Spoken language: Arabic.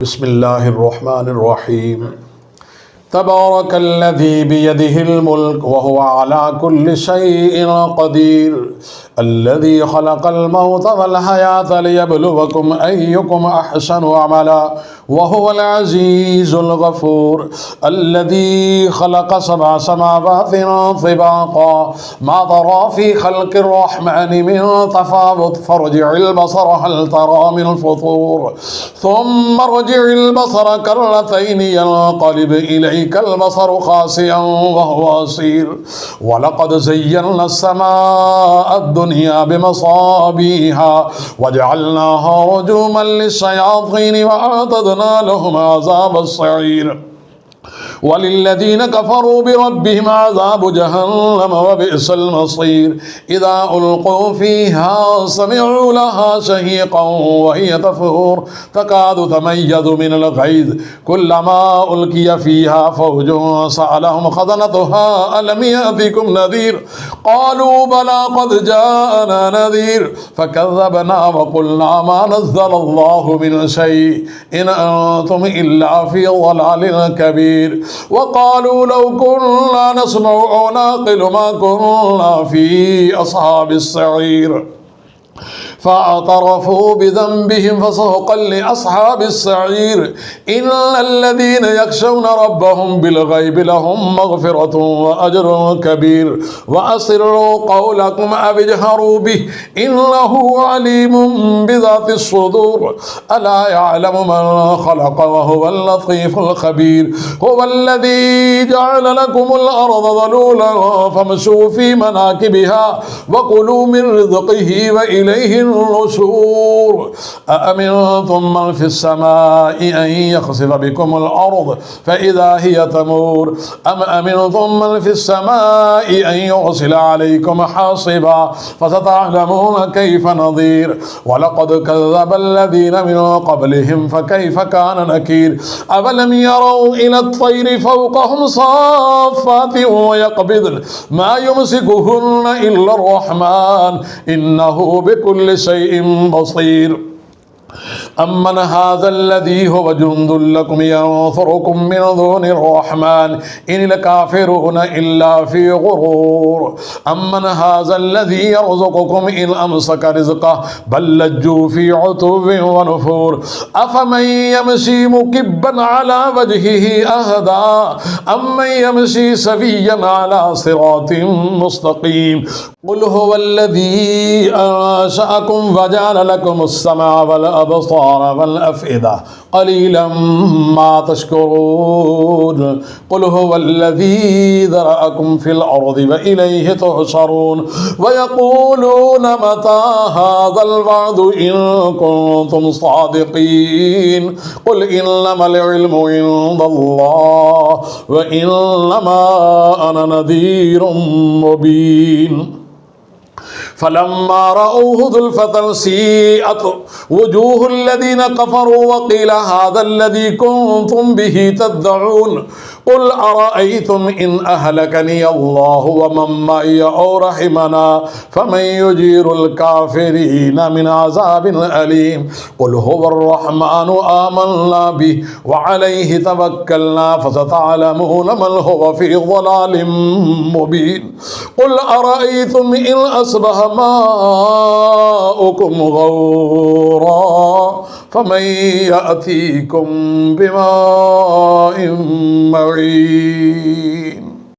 بسم الله الرحمن الرحيم تبارك الذي بيده الملك وهو على كل شيء قدير الذي خلق الموت والحياة ليبلوكم أيكم أحسن عملا وهو العزيز الغفور الذي خلق سبع سماوات طباقا ما ترى في خلق الرحمن من تفاوت فارجع البصر هل ترى من فطور ثم ارجع البصر كرتين ينقلب إليك البصر خاسئا وهو حسير ولقد زينا السماء الدنيا بمصابيها وجعلناها رجوما للشياطين وأعتدنا لهم عذاب السعير وللذين كفروا بربهم عذاب جهنم وبئس المصير إذا ألقوا فيها سمعوا لها شهيقا وهي تفور تكاد تميز من الغيظ كلما ألقي فيها فوج سألهم خزنتها ألم يأتكم نذير قالوا بلى قد جاءنا نذير فكذبنا وقلنا ما نزل الله من شيء إن أنتم إلا في ضلال كبير وقالوا لو كنا نسمع أو نعقل ما كنا في أصحاب السعير فاعترفوا بذنبهم فسحقا لأصحاب السعير إن الذين يخشون ربهم بالغيب لهم مغفرة وأجر كبير وأسروا قولكم أو اجهروا به إنه عليم بذات الصدور ألا يعلم من خلق وهو اللطيف الخبير هو الذي جعل لكم الأرض ذلولا فامشوا في مناكبها وكلوا من رزقه وإليه النشور أأمنتم من في السماء أن يخسف بكم الأرض فإذا هي تمور أم أمنتم من في السماء أن يرسل عليكم حاصبا فستعلمون كيف نظير ولقد كذب الذين من قبلهم فكيف كان نكير أفلم يروا إلى الطير فوقهم صافات ويقبضن ما يمسكهن إلا الرحمن إنه بكل شيء بصير أمن هذا الذي هو جند لكم ينصركم من دون الرحمن إن الكافرون إلا في غرور أمن هذا الذي يرزقكم إن أمسك رزقه بل لجوا في عتو ونفور أفمن يمشي مكبا على وجهه أهدى أمن يمشي سويا على صراط مستقيم قل هو الذي أنشأكم وجعل لكم السمع والأبصار والأفئدة قليلا ما تشكرون قل هو الذي ذرأكم في الأرض وإليه تحشرون ويقولون متى هذا الوعد إن كنتم صادقين قل إنما العلم عند الله وإنما أنا نذير مبين فلما رأوه زلفة سيئت وجوه الذين كفروا وقيل هذا الذي كنتم به تدعون قل أرأيتم إن أهلكني الله ومن معي أو رحمنا فمن يجير الكافرين من عذاب أليم قل هو الرحمن آمنا به وعليه توكلنا فستعلمون من هو في ضلال مبين قل أرأيتم إن أصبح ماؤكم غورا فمن يأتيكم بماء معين